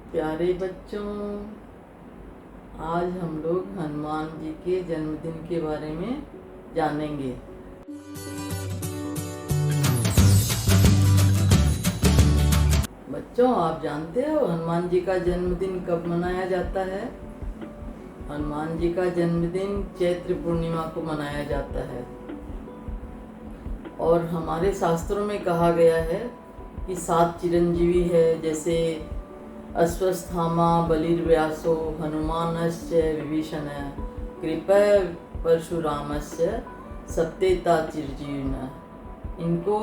प्यारे बच्चों, आज हम लोग हनुमान जी के जन्मदिन के बारे में जानेंगे। बच्चों, आप जानते हो हनुमान जी का जन्मदिन कब मनाया जाता है? हनुमान जी का जन्मदिन चैत्र पूर्णिमा को मनाया जाता है और हमारे शास्त्रों में कहा गया है कि 7 चिरंजीवी है, जैसे अश्वत्थामा बलिर्व्यासो हनुमानश्च विभीषण कृपा परशुरामस्य सप्तेता चिरंजीविनः। इनको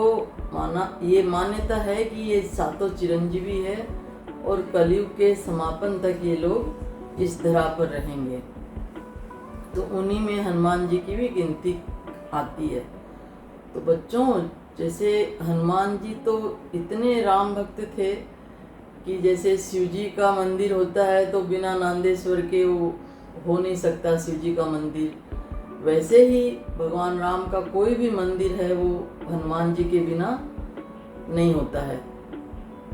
ये मान्यता है कि ये 7 चिरंजीवी है और कलयुग के समापन तक ये लोग इस धरा पर रहेंगे। तो उन्हीं में हनुमान जी की भी गिनती आती है। तो बच्चों, जैसे हनुमान जी तो इतने राम भक्त थे कि जैसे शिव जी का मंदिर होता है तो बिना नांदेश्वर के वो हो नहीं सकता शिव जी का मंदिर, वैसे ही भगवान राम का कोई भी मंदिर है वो हनुमान जी के बिना नहीं होता है।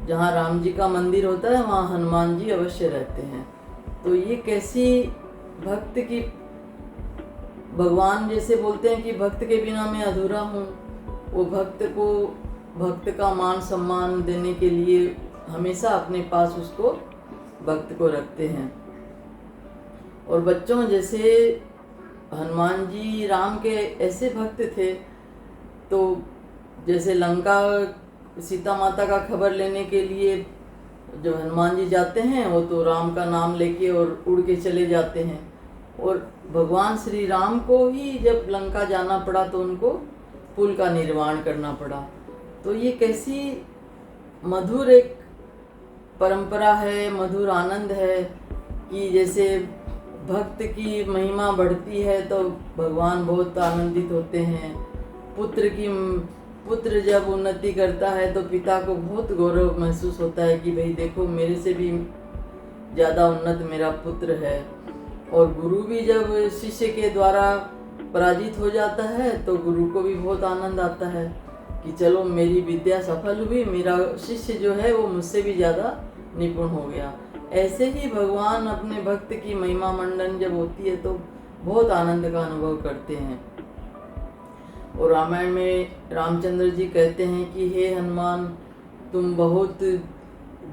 जहाँ राम जी का मंदिर होता है वहाँ हनुमान जी अवश्य रहते हैं। तो ये कैसी भक्त की, भगवान जैसे बोलते हैं कि भक्त के बिना मैं अधूरा हूँ, वो भक्त का मान सम्मान देने के लिए हमेशा अपने पास उसको भक्त को रखते हैं। और बच्चों, जैसे हनुमान जी राम के ऐसे भक्त थे, तो जैसे लंका सीता माता का खबर लेने के लिए जब हनुमान जी जाते हैं वो तो राम का नाम लेके और उड़ के चले जाते हैं। और भगवान श्री राम को ही जब लंका जाना पड़ा तो उनको पुल का निर्माण करना पड़ा। तो ये कैसी मधुर एक परंपरा है, मधुर आनंद है कि जैसे भक्त की महिमा बढ़ती है तो भगवान बहुत आनंदित होते हैं। पुत्र जब उन्नति करता है तो पिता को बहुत गौरव महसूस होता है कि भाई देखो, मेरे से भी ज़्यादा उन्नत मेरा पुत्र है। और गुरु भी जब शिष्य के द्वारा पराजित हो जाता है तो गुरु को भी बहुत आनंद आता है कि चलो मेरी विद्या सफल हुई, मेरा शिष्य जो है वो मुझसे भी ज़्यादा निपुण हो गया। ऐसे ही भगवान अपने भक्त की महिमा मंडन जब होती है तो बहुत आनंद का अनुभव करते हैं। और रामायण में रामचंद्र जी कहते हैं कि हे हनुमान, तुम बहुत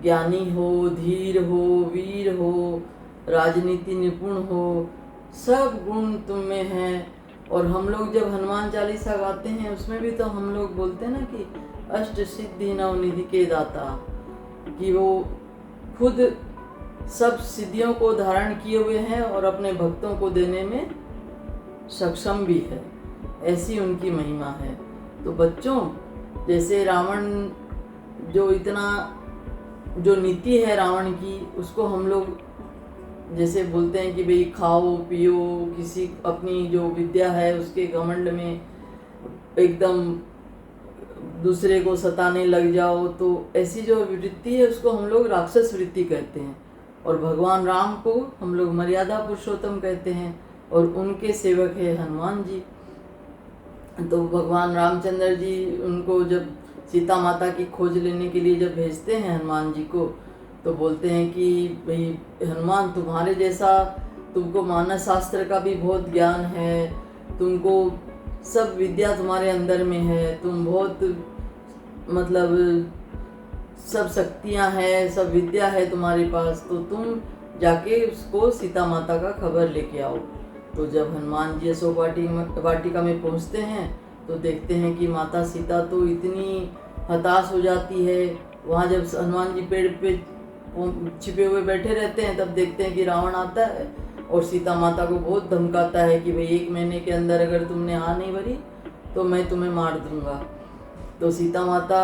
ज्ञानी हो, धीर हो, वीर हो, राजनीति निपुण हो, सब गुण तुम में हैं। और हम लोग जब हनुमान चालीसा गाते हैं उसमें भी तो हम लोग बोलते हैं ना कि अष्ट सिद्धि नवनिधि के दाता, कि वो खुद सब सिद्धियों को धारण किए हुए हैं और अपने भक्तों को देने में सक्षम भी है। ऐसी उनकी महिमा है। तो बच्चों, जैसे रावण जो नीति है रावण की, उसको हम लोग जैसे बोलते हैं कि भाई खाओ पियो, किसी अपनी जो विद्या है उसके घमंड में एकदम दूसरे को सताने लग जाओ, तो ऐसी जो वृत्ति है उसको हम लोग राक्षस वृत्ति कहते हैं। और भगवान राम को हम लोग मर्यादा पुरुषोत्तम कहते हैं और उनके सेवक है हनुमान जी। तो भगवान रामचंद्र जी उनको जब सीता माता की खोज लेने के लिए जब भेजते हैं हनुमान जी को, तो बोलते हैं कि भाई हनुमान, तुम्हारे जैसा, तुमको मानस शास्त्र का भी बहुत ज्ञान है, तुमको सब विद्या तुम्हारे अंदर में है, तुम बहुत मतलब सब शक्तियां हैं, सब विद्या है तुम्हारे पास, तो तुम जाके उसको सीता माता का खबर लेके आओ। तो जब हनुमान जी अशोक वाटिका में पहुंचते हैं तो देखते हैं कि माता सीता तो इतनी हताश हो जाती है। वहाँ जब हनुमान जी पेड़ पे छिपे हुए बैठे रहते हैं तब देखते हैं कि रावण आता है और सीता माता को बहुत धमकाता है कि भाई 1 महीने के अंदर अगर तुमने आ नहीं भरी तो मैं तुम्हें मार दूंगा। तो सीता माता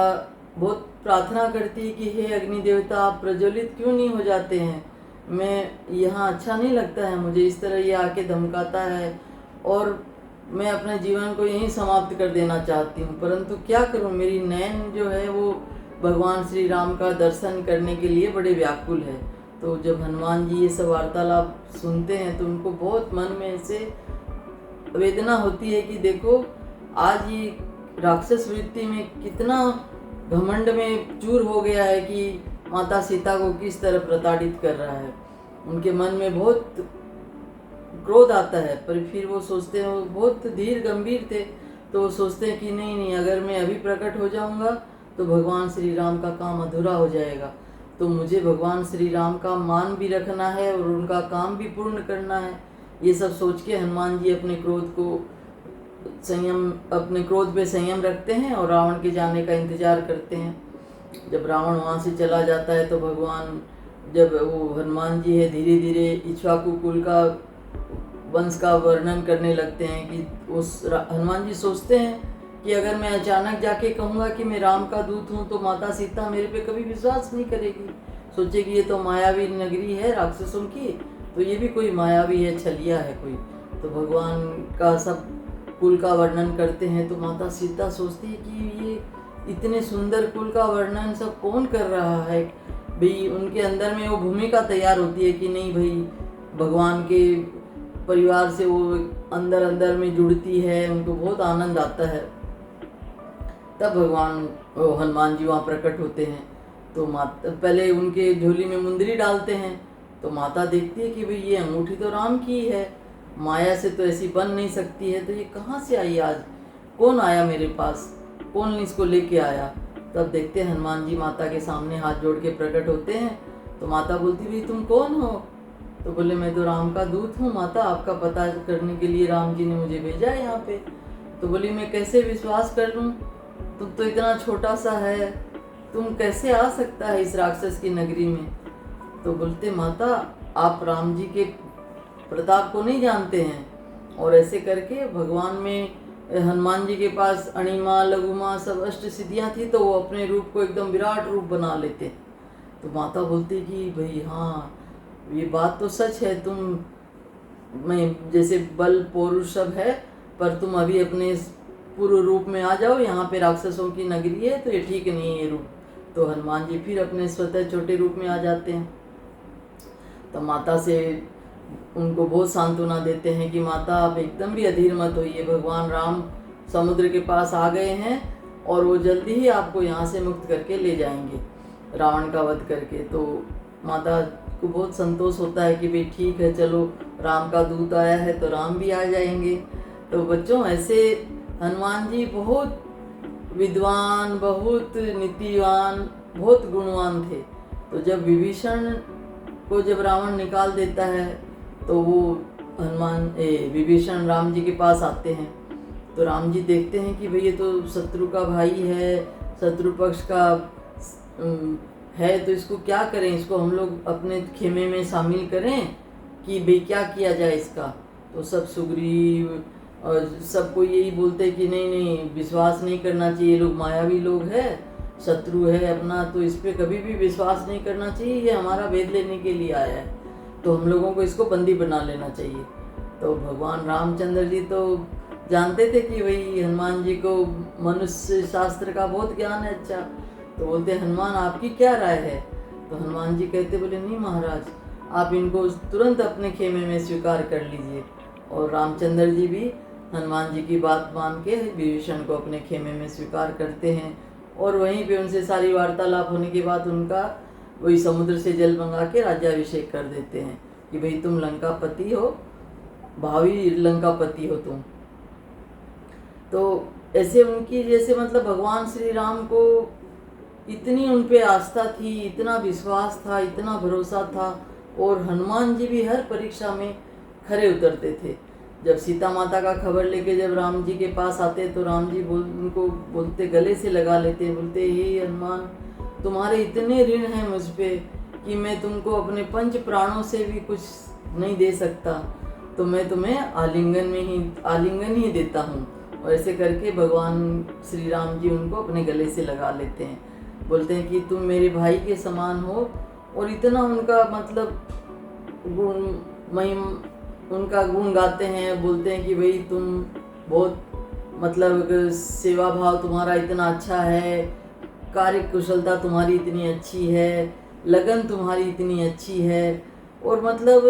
बहुत प्रार्थना करती है कि हे अग्नि देवता, आप प्रज्वलित क्यों नहीं हो जाते हैं? मैं यहाँ अच्छा नहीं लगता है मुझे, इस तरह ये आके धमकाता है और मैं अपने जीवन को यहीं समाप्त कर देना चाहती हूँ, परंतु क्या करूँ, मेरी नयन जो है वो भगवान श्री राम का दर्शन करने के लिए बड़े व्याकुल है। तो जब हनुमान जी ये सब वार्तालाप सुनते हैं तो उनको बहुत मन में ऐसे वेदना होती है कि देखो, आज ये राक्षस वृत्ति में कितना घमंड में चूर हो गया है कि माता सीता को किस तरह प्रताड़ित कर रहा है। उनके मन में बहुत क्रोध आता है, पर फिर वो सोचते हैं, वो बहुत धीर गंभीर थे, तो वो सोचते हैं कि नहीं नहीं, अगर मैं अभी प्रकट हो जाऊंगा तो भगवान श्री राम का काम अधूरा हो जाएगा। तो मुझे भगवान श्री राम का मान भी रखना है और उनका काम भी पूर्ण करना है। ये सब सोच के हनुमान जी अपने क्रोध पे संयम रखते हैं और रावण के जाने का इंतजार करते हैं। जब रावण वहाँ से चला जाता है तो भगवान, जब वो हनुमान जी है, धीरे धीरे इक्ष्वाकु कुल का वंश का वर्णन करने लगते हैं कि हनुमान जी सोचते हैं कि अगर मैं अचानक जाके कहूँगा कि मैं राम का दूत हूँ तो माता सीता मेरे पे कभी विश्वास नहीं करेगी, सोचेगी ये तो मायावी नगरी है राक्षसों की, तो ये भी कोई मायावी है, छलिया है कोई। तो भगवान का सब कुल का वर्णन करते हैं तो माता सीता सोचती है कि ये इतने सुंदर कुल का वर्णन सब कौन कर रहा है। भाई उनके अंदर में वो भूमिका तैयार होती है कि नहीं भाई, भगवान के परिवार से वो अंदर अंदर में जुड़ती है, उनको बहुत आनंद आता है। तब भगवान हनुमान जी वहाँ प्रकट होते हैं। तो माता पहले उनके झोली में मुंदरी डालते हैं, तो माता देखती है कि भाई ये अंगूठी तो राम की है, माया से तो ऐसी बन नहीं सकती है, तो ये कहाँ से आई, आज कौन आया मेरे पास, कौन इसको लेके आया। तब देखते हैं हनुमान जी माता के सामने हाथ जोड़ के प्रकट होते हैं। तो माता बोलती भाई तुम कौन हो। तो बोले मैं तो राम का दूत हूँ माता, आपका पता करने के लिए राम जी ने मुझे भेजा है यहाँ पे। तो बोली मैं कैसे विश्वास कर लूँ, तुम तो इतना छोटा सा है, तुम कैसे आ सकता है इस राक्षस की नगरी में। तो बोलते माता आप राम जी के प्रताप को नहीं जानते हैं। और ऐसे करके भगवान में हनुमान जी के पास अणिमा लघुमा सब अष्ट सिद्धियाँ थी, तो वो अपने रूप को एकदम विराट रूप बना लेते। तो माता बोलती कि भाई हाँ ये बात तो सच है, तुम में जैसे बल पौरुष सब है, पर तुम अभी अपने पूर्व रूप में आ जाओ, यहाँ पे राक्षसों की नगरी है तो ये ठीक नहीं है ये रूप। तो हनुमान जी फिर अपने स्वतः छोटे रूप में आ जाते हैं। तो माता से उनको बहुत सांत्वना देते हैं कि माता आप एकदम भी अधीर मत होइए, भगवान राम समुद्र के पास आ गए हैं और वो जल्दी ही आपको यहाँ से मुक्त करके ले जाएंगे रावण का वध करके। तो माता को बहुत संतोष होता है कि भाई ठीक है, चलो राम का दूत आया है तो राम भी आ जाएंगे। तो बच्चों ऐसे हनुमान जी बहुत विद्वान, बहुत नीतिवान, बहुत गुणवान थे। तो जब विभीषण को जब रावण निकाल देता है तो वो विभीषण राम जी के पास आते हैं। तो राम जी देखते हैं कि भाई ये तो शत्रु का भाई है, शत्रु पक्ष का है, तो इसको क्या करें, इसको हम लोग अपने खेमे में शामिल करें कि भाई क्या किया जाए इसका। तो सब सुग्रीव और सबको यही बोलते कि नहीं नहीं विश्वास नहीं करना चाहिए, लोग मायावी लोग हैं, शत्रु है अपना, तो इस पर कभी भी विश्वास नहीं करना चाहिए, ये हमारा भेद लेने के लिए आया है, तो हम लोगों को इसको बंदी बना लेना चाहिए। तो भगवान रामचंद्र जी तो जानते थे कि भाई हनुमान जी को मनुष्य शास्त्र का बहुत ज्ञान है अच्छा। तो बोलते हनुमान आपकी क्या राय है। तो हनुमान जी कहते बोले नहीं महाराज, आप इनको तुरंत अपने खेमे में स्वीकार कर लीजिए। और रामचंद्र जी भी हनुमान जी की बात मान के विभीषण को अपने खेमे में स्वीकार करते हैं। और वहीं पे उनसे सारी वार्तालाप होने के बाद उनका वही समुद्र से जल मंगा के राज्याभिषेक कर देते हैं कि भाई तुम लंकापति हो, भावी लंकापति हो तुम। तो ऐसे उनकी जैसे मतलब भगवान श्री राम को इतनी उन पे आस्था थी, इतना विश्वास था, इतना भरोसा था। और हनुमान जी भी हर परीक्षा में खरे उतरते थे। जब सीता माता का खबर लेके जब राम जी के पास आते तो राम जी उनको बोलते, गले से लगा लेते, बोलते हे हनुमान तुम्हारे इतने ऋण हैं मुझ पे कि मैं तुमको अपने पंच प्राणों से भी कुछ नहीं दे सकता, तो मैं तुम्हें आलिंगन ही देता हूँ। और ऐसे करके भगवान श्री राम जी उनको अपने गले से लगा लेते हैं, बोलते हैं कि तुम मेरे भाई के समान हो। और इतना उनका मतलब उनका गुण गाते हैं, बोलते हैं कि भाई तुम बहुत मतलब सेवा भाव तुम्हारा इतना अच्छा है, कार्य कुशलता तुम्हारी इतनी अच्छी है, लगन तुम्हारी इतनी अच्छी है। और मतलब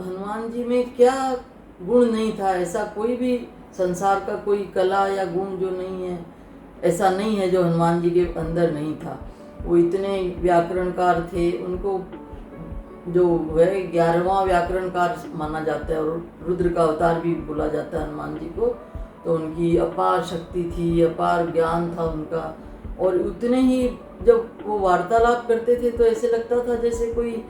हनुमान जी में क्या गुण नहीं था, ऐसा कोई भी संसार का कोई कला या गुण जो नहीं है, ऐसा नहीं है जो हनुमान जी के अंदर नहीं था। वो इतने व्याकरणकार थे, उनको जो है 11वां व्याकरणकार माना जाता है और रुद्र का अवतार भी बोला जाता है हनुमान जी को। तो उनकी अपार शक्ति थी, अपार ज्ञान था उनका। और उतने ही जब वो वार्तालाप करते थे तो ऐसे लगता था जैसे कोई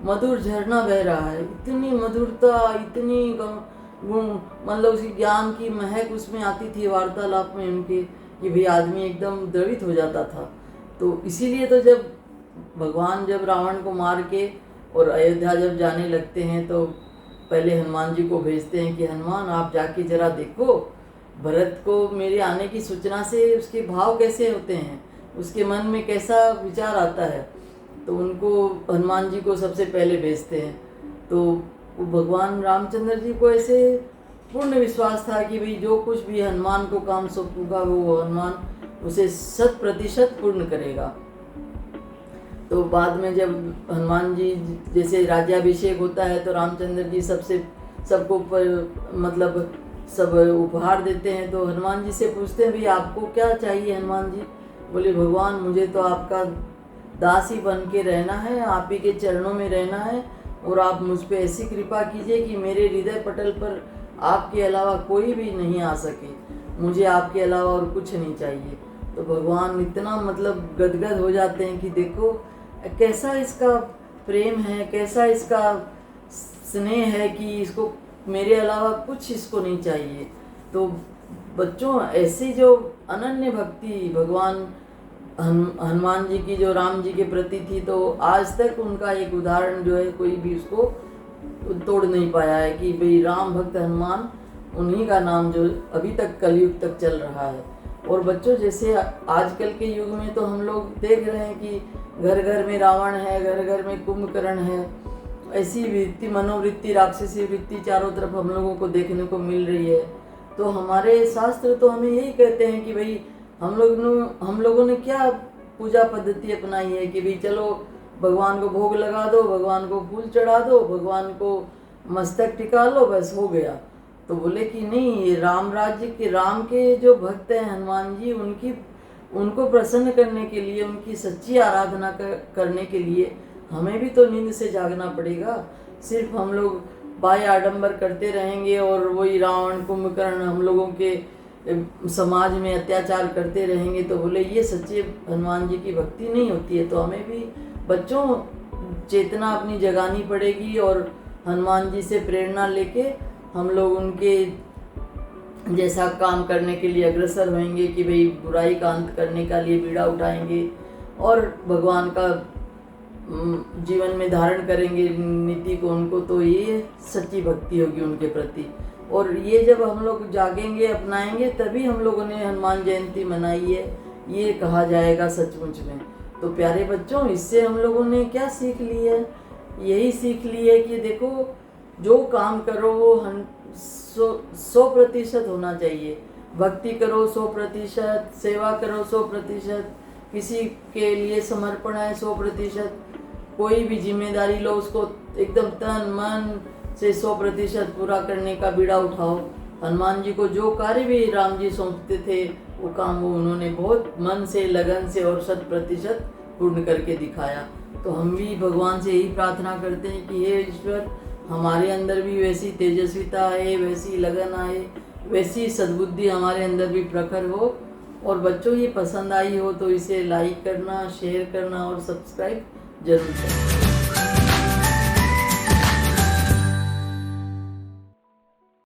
मधुर झरना बह रहा है। इतनी मधुरता, इतनी गुण, मतलब उसी ज्ञान की महक उसमें आती थी वार्तालाप में उनके, कि भाई आदमी एकदम द्रवित हो जाता था। तो इसीलिए तो जब भगवान जब रावण को मार के और अयोध्या जब जाने लगते हैं तो पहले हनुमान जी को भेजते हैं कि हनुमान आप जाके जरा देखो भरत को मेरे आने की सूचना से उसके भाव कैसे होते हैं, उसके मन में कैसा विचार आता है। तो उनको हनुमान जी को सबसे पहले भेजते हैं। तो भगवान रामचंद्र जी को ऐसे पूर्ण विश्वास था कि भाई जो कुछ भी हनुमान को काम सौंपूंगा वो हनुमान उसे 100% पूर्ण करेगा। तो बाद में जब हनुमान जी जैसे राज्याभिषेक होता है तो रामचंद्र जी सबको मतलब सब उपहार देते हैं। तो हनुमान जी से पूछते हैं भाई आपको क्या चाहिए। हनुमान जी बोले भगवान मुझे तो आपका दास ही बन के रहना है, आप ही के चरणों में रहना है, और आप मुझ पे ऐसी कृपा कीजिए कि मेरे हृदय पटल पर आपके अलावा कोई भी नहीं आ सके, मुझे आपके अलावा और कुछ नहीं चाहिए। तो भगवान इतना मतलब गदगद हो जाते हैं कि देखो कैसा इसका प्रेम है, कैसा इसका स्नेह है कि इसको मेरे अलावा कुछ इसको नहीं चाहिए। तो बच्चों ऐसी जो अनन्य भक्ति भगवान हनुमान जी की जो राम जी के प्रति थी, तो आज तक उनका एक उदाहरण जो है कोई भी उसको तोड़ नहीं पाया है कि भाई राम भक्त हनुमान, उन्हीं का नाम जो अभी तक कलयुग तक चल रहा है। और बच्चों जैसे आजकल के युग में तो हम लोग देख रहे हैं कि घर घर में रावण है, घर घर में कुंभकर्ण है, ऐसी वृत्ति मनोवृत्ति राक्षसी वृत्ति चारों तरफ हम लोगों को देखने को मिल रही है। तो हमारे शास्त्र तो हमें यही कहते हैं कि भाई हम लोगों ने क्या पूजा पद्धति अपनाई है कि भाई चलो भगवान को भोग लगा दो, भगवान को फूल चढ़ा दो, भगवान को मस्तक टिका लो, बस हो गया। तो बोले कि नहीं, ये राम राज्य के राम के जो भक्त हैं हनुमान जी, उनको प्रसन्न करने के लिए, उनकी सच्ची आराधना करने के लिए हमें भी तो नींद से जागना पड़ेगा। सिर्फ हम लोग बाह्य आडंबर करते रहेंगे और वही रावण कुंभकर्ण हम लोगों के समाज में अत्याचार करते रहेंगे, तो बोले ये सच्चे हनुमान जी की भक्ति नहीं होती है। तो हमें भी बच्चों चेतना अपनी जगानी पड़ेगी और हनुमान जी से प्रेरणा लेके हम लोग उनके जैसा काम करने के लिए अग्रसर होंगे कि भाई बुराई का अंत करने का लिए बीड़ा उठाएंगे और भगवान का जीवन में धारण करेंगे नीति को उनको। तो ये सच्ची भक्ति होगी उनके प्रति। और ये जब हम लोग जागेंगे, अपनाएंगे, तभी हम लोगों ने हनुमान जयंती मनाई है, ये कहा जाएगा सचमुच में। तो प्यारे बच्चों, इससे हम लोगों ने क्या सीख ली है? यही सीख ली है कि देखो जो काम करो वो 100% होना चाहिए। भक्ति करो 100%, सेवा करो 100%, किसी के लिए समर्पण है 100%, कोई भी जिम्मेदारी लो उसको एकदम तन मन से 100% पूरा करने का बीड़ा उठाओ। हनुमान जी को जो कार्य भी राम जी सौंपते थे वो काम वो उन्होंने बहुत मन से, लगन से और 100% पूर्ण करके दिखाया। तो हम भी भगवान से यही प्रार्थना करते हैं कि हे ईश्वर, हमारे अंदर भी वैसी तेजस्विता आए, वैसी लगन आए, वैसी सद्बुद्धि हमारे अंदर भी प्रखर हो। और बच्चों ये पसंद आई हो तो इसे लाइक करना, शेयर करना और सब्सक्राइब जरूर करना।